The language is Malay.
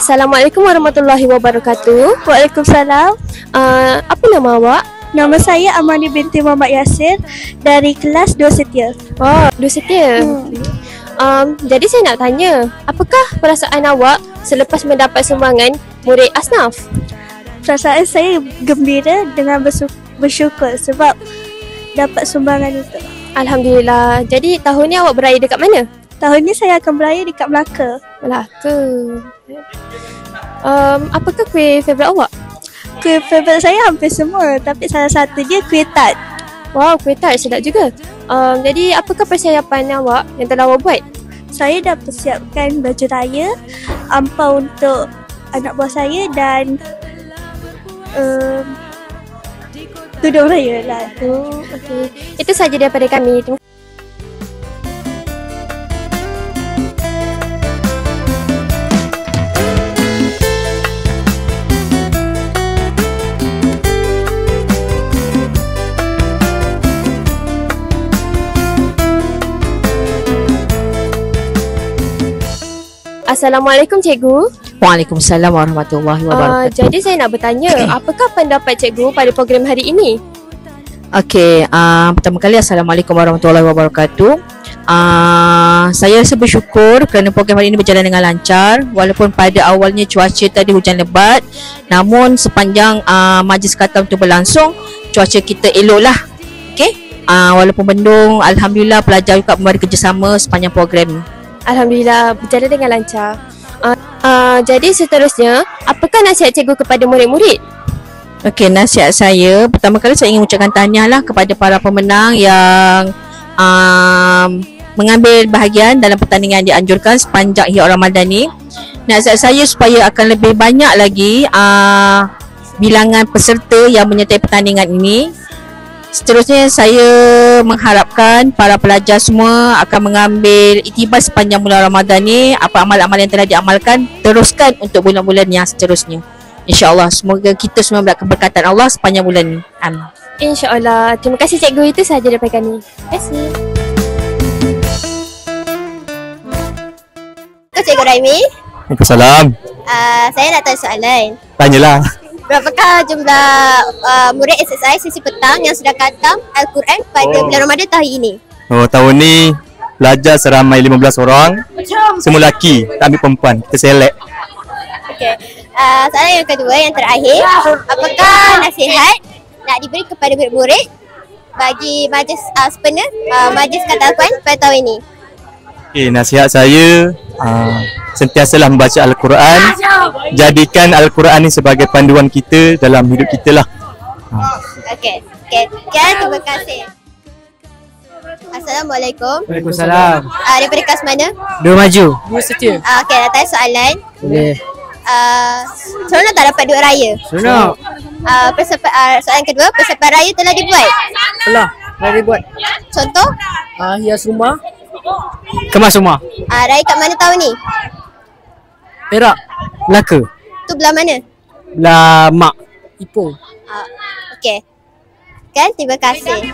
Assalamualaikum warahmatullahi wabarakatuh. Waalaikumsalam. Apa nama awak? Nama saya Amani binti Muhammad Yasir dari kelas 2 Setia. Oh, Dua Setia. Jadi saya nak tanya, apakah perasaan awak selepas mendapat sumbangan murid asnaf? Perasaan saya gembira dengan bersyukur sebab dapat sumbangan itu. Alhamdulillah. Jadi tahun ni awak beraya dekat mana? Tahun ni saya akan beraya dekat Melaka. Melaka. Apakah kuih favourite awak? Kuih favourite saya hampir semua, tapi salah satunya kuih tart. Wow, kuih tart sedap juga. Jadi apakah persiapan awak yang telah awak buat? Saya dah persiapkan baju raya, ampau untuk anak buah saya dan tudung raya lah. Okay. Itu sahaja daripada kami. Terima Assalamualaikum cikgu. Waalaikumsalam warahmatullahi wabarakatuh. Jadi saya nak bertanya, apakah pendapat cikgu pada program hari ini? Okey, pertama kali Assalamualaikum warahmatullahi wabarakatuh. Saya rasa bersyukur kerana program hari ini berjalan dengan lancar. Walaupun pada awalnya cuaca tadi hujan lebat, namun sepanjang majlis khatam itu berlangsung, cuaca kita eloklah. Okey, walaupun mendung, alhamdulillah pelajar juga memberi kerjasama sepanjang program ini. Alhamdulillah berjalan dengan lancar. Jadi seterusnya, apakah nasihat cikgu kepada murid-murid? Okey, nasihat saya pertama kali saya ingin ucapkan tahniahlah kepada para pemenang yang mengambil bahagian dalam pertandingan yang dianjurkan sepanjang Ihya Ramadan ni. Nasihat saya supaya akan lebih banyak lagi bilangan peserta yang menyertai pertandingan ini. Seterusnya saya mengharapkan para pelajar semua akan mengambil iktibar sepanjang bulan Ramadan ni. Apa amal-amal yang telah diamalkan, teruskan untuk bulan-bulan yang seterusnya. InsyaAllah semoga kita semua mendapat keberkatan Allah sepanjang bulan ni. Amin. InsyaAllah. Terima kasih cikgu, itu sahaja daripada kami. Terima kasih. Cikgu Raimi. Waalaikumsalam. Saya nak tanya soalan. Tanyalah. Berapakah jumlah murid SSI sesi petang yang sudah khatam Al-Quran pada bulan Ramadan tahun ini? Tahun ni pelajar seramai 15 orang. Semua lelaki, tak ambil perempuan. Kita select. Okey. Soalan yang kedua, yang terakhir, apakah nasihat nak diberi kepada murid-murid bagi majlis sempena majlis khatam Al-Quran pada tahun ini? Okay, nasihat saya sentiasalah membaca Al-Quran. Jadikan Al-Quran ni sebagai panduan kita dalam hidup kita lah. Okey. Terima kasih. Assalamualaikum. Waalaikumsalam. Daripada kelas mana? Dua Maju. Dua Setia. Okey, nak tanya soalan. Boleh. Seronok tak dapat duit raya? Seronok. Soalan kedua, persiapan raya telah dibuat? Telah dibuat. Contoh? Hias rumah. Kemas rumah. Raya kat mana tahun ni? Perak. Melaka. Tu belah mana? Belah Mak. Ipoh. Okey. Kan, terima kasih.